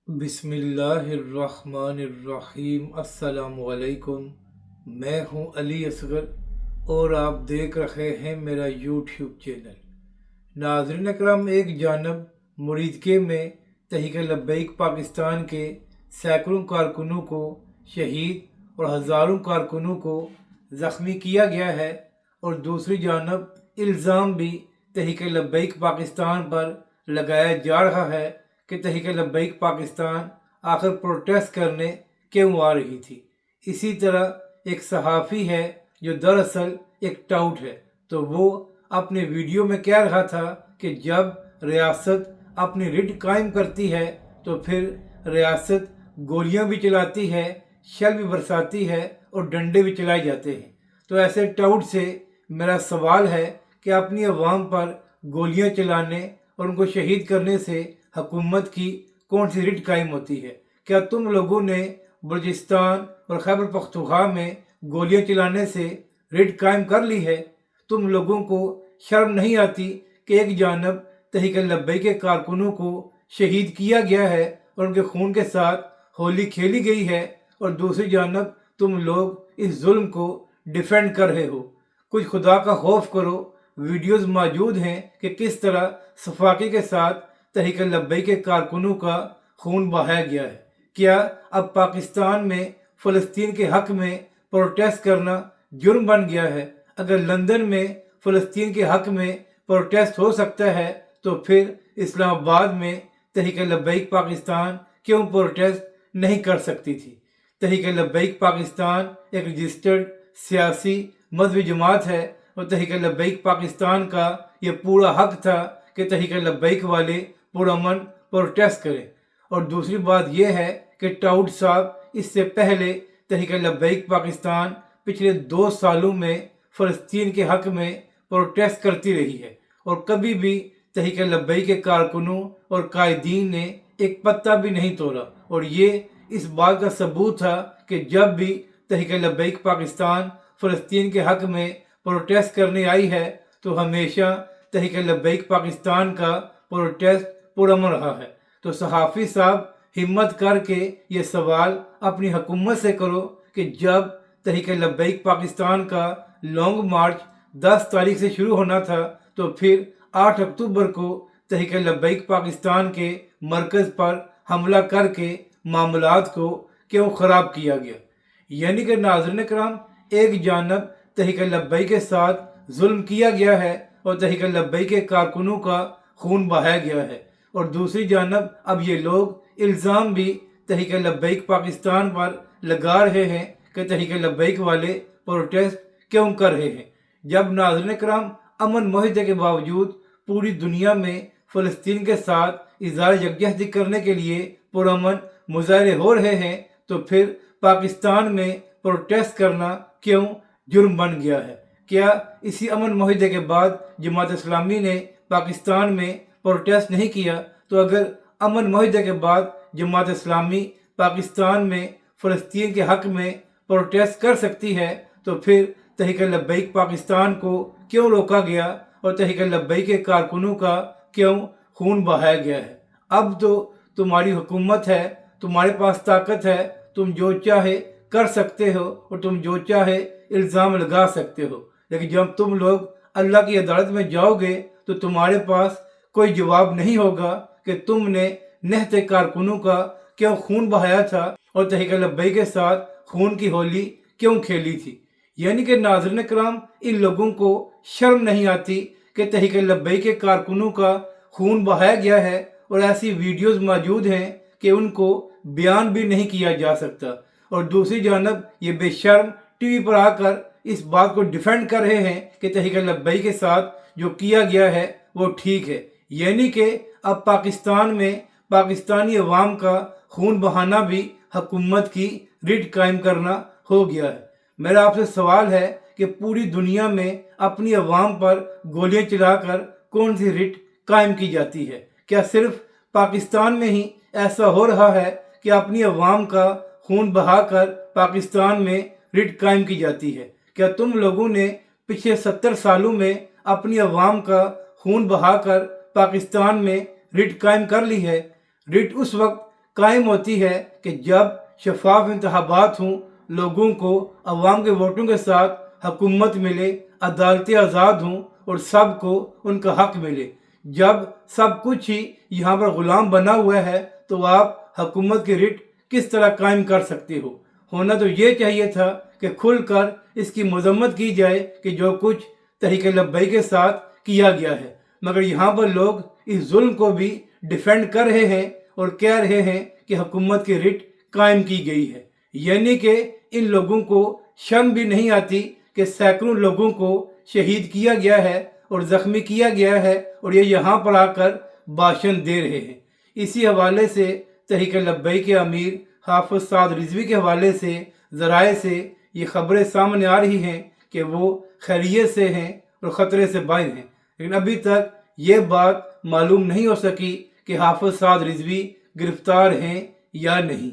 बिस्मिल्लाहिर्रहमानिर्रहीम। अस्सलाम वालेकुम। मैं हूं अली असगर और आप देख रहे हैं मेरा यूट्यूब चैनल। नाज़रीन अकरम, एक जानब मुरीदके में तहरीक लब्बैक पाकिस्तान के सैकड़ों कारकुनों को शहीद और हज़ारों कारकुनों को ज़ख्मी किया गया है, और दूसरी जानब इल्ज़ाम भी तहरीक लब्बैक पाकिस्तान पर लगाया जा रहा है कि तहरीक लब्बैक पाकिस्तान आखिर प्रोटेस्ट करने क्यों आ रही थी। इसी तरह एक सहाफ़ी है जो दरअसल एक टाउट है, तो वो अपने वीडियो में कह रहा था कि जब रियासत अपनी रिट कायम करती है तो फिर रियासत गोलियां भी चलाती है, शल भी बरसाती है और डंडे भी चलाए जाते हैं। तो ऐसे टाउट से मेरा सवाल है कि अपनी अवाम पर गोलियां चलाने और उनको शहीद करने से हुकूमत की कौन सी रिट कायम होती है? क्या तुम लोगों ने बलूचिस्तान और खैबर पख्तूनख्वा में गोलियां चलाने से रिट कायम कर ली है? तुम लोगों को शर्म नहीं आती कि एक जानब तहरीक लब्बैक के कारकुनों को शहीद किया गया है और उनके खून के साथ होली खेली गई है, और दूसरी जानब तुम लोग इस जुल्म को डिफेंड कर रहे हो? कुछ खुदा का खौफ करो। वीडियोस मौजूद हैं कि किस तरह सफाकी के साथ तहरीक लब्बैक के कारकुनों का खून बहाया गया है। क्या अब पाकिस्तान में फ़लस्तीन के हक में प्रोटेस्ट करना जुर्म बन गया है? अगर लंदन में फ़लस्तीन के हक में प्रोटेस्ट हो सकता है तो फिर इस्लामाबाद में तहरीक लब्बैक पाकिस्तान क्यों प्रोटेस्ट नहीं कर सकती थी? तहरीक लब्बैक पाकिस्तान एक रजिस्टर्ड सियासी मजहबी जमात है, और तहरीक लब्बैक पाकिस्तान का ये पूरा हक था कि तहरीक लब्बैक वाले पुरअमन प्रोटेस्ट करें। और दूसरी बात यह है कि टाउट साहब इससे पहले तहरीक लब्बैक पाकिस्तान पिछले 2 सालों में फ़लस्तीन के हक में प्रोटेस्ट करती रही है, और कभी भी तहरीक लब्बैक के कारकुनों और कायदीन ने एक पत्ता भी नहीं तोड़ा। और ये इस बात का सबूत था कि जब भी तहरीक लब्बैक पाकिस्तान फ़लस्तीन के हक में प्रोटेस्ट करने आई है तो हमेशा तहरीक लब्बैक पाकिस्तान का प्रोटेस्ट पुरअमन रहा है। तो सहाफ़ी साहब, हिम्मत करके ये सवाल अपनी हुकूमत से करो कि जब तहरीक लब्बैक पाकिस्तान का लॉन्ग मार्च 10 तारीख से शुरू होना था तो फिर 8 अक्टूबर को तहरीक लब्बैक पाकिस्तान के मरकज़ पर हमला करके मामलात को क्यों ख़राब किया गया? यानी कि नाज़रीन करम, एक जानब तहरीक लब्बैक के साथ जुल्म किया गया है और तहरीक लब्बैक के कारकुनों का खून बहाया गया है, और दूसरी जानब अब ये लोग इल्ज़ाम भी तहरीक लब्बैक पाकिस्तान पर लगा रहे हैं कि तहरीक लब्बैक वाले प्रोटेस्ट क्यों कर रहे हैं। जब नाज़रीन करम अमन मुआहदे के बावजूद पूरी दुनिया में फ़लस्तीन के साथ इज़हार यकजहती करने के लिए पुरअमन मुजाहरे हो रहे हैं, तो फिर पाकिस्तान में प्रोटेस्ट करना क्यों जुर्म बन गया है? क्या इसी अमन मुआहदे के बाद जमात इस्लामी ने पाकिस्तान में प्रोटेस्ट नहीं किया? तो अगर अमन मुआहदे के बाद जमात इस्लामी पाकिस्तान में फ़लस्तीन के हक में प्रोटेस्ट कर सकती है तो फिर तहरीक लब्बैक पाकिस्तान को क्यों रोका गया और तहरीक लब्बैक के कारकुनों का क्यों खून बहाया गया है? अब तो तुम्हारी हुकूमत है, तुम्हारे पास ताकत है, तुम जो चाहे कर सकते हो और तुम जो चाहे इल्ज़ाम लगा सकते हो, लेकिन जब तुम लोग अल्लाह की अदालत में जाओगे तो तुम्हारे पास कोई जवाब नहीं होगा कि तुमने निहत्ते कारकुनों का क्यों खून बहाया था और तहरीक लब्बैक के साथ खून की होली क्यों खेली थी। यानी कि नाज़रीन करम, इन लोगों को शर्म नहीं आती कि तहरीक लब्बैक के कारकुनों का खून बहाया गया है, और ऐसी वीडियोस मौजूद हैं कि उनको बयान भी नहीं किया जा सकता। और दूसरी जानब ये बेशर्म टीवी पर आकर इस बात को डिफेंड कर रहे हैं कि तहरीक लब्बैक के साथ जो किया गया है वो ठीक है। यानी कि अब पाकिस्तान में पाकिस्तानी अवाम का खून बहाना भी हुकूमत की रिट कायम करना हो गया है। मेरा आपसे सवाल है कि पूरी दुनिया में अपनी अवाम पर गोलियां चलाकर कौन सी रिट कायम की जाती है? क्या सिर्फ पाकिस्तान में ही ऐसा हो रहा है कि अपनी अवाम का खून बहाकर पाकिस्तान में रिट कायम की जाती है? क्या तुम लोगों ने पिछले 70 सालों में अपनी अवाम का खून बहाकर पाकिस्तान में रिट कायम कर ली है? रिट उस वक्त कायम होती है कि जब शफाफ इंतखाबात हों, लोगों को अवाम के वोटों के साथ हुकूमत मिले, अदालतें आज़ाद हों और सबको उनका हक मिले। जब सब कुछ ही यहाँ पर ग़ुलाम बना हुआ है तो आप हुकूमत की रिट किस तरह कायम कर सकते हो? होना तो ये चाहिए था कि खुलकर इसकी मजम्मत की जाए कि जो कुछ तहरीक लब्बैक के साथ किया गया है, मगर यहाँ पर लोग इस जुल्म को भी डिफेंड कर रहे हैं और कह रहे हैं कि हुकूमत की रिट कायम की गई है। यानी कि इन लोगों को शर्म भी नहीं आती कि सैकड़ों लोगों को शहीद किया गया है और ज़ख्मी किया गया है और ये यहाँ पर आकर भाषण दे रहे हैं। इसी हवाले से तहरीक लब्बैक के अमीर हाफिज साद रिजवी के हवाले से ज़राए से ये खबरें सामने आ रही हैं कि वो खैरियत से हैं और ख़तरे से बाहर हैं, लेकिन अभी तक ये बात मालूम नहीं हो सकी कि हाफिज साद रिजवी गिरफ्तार हैं या नहीं।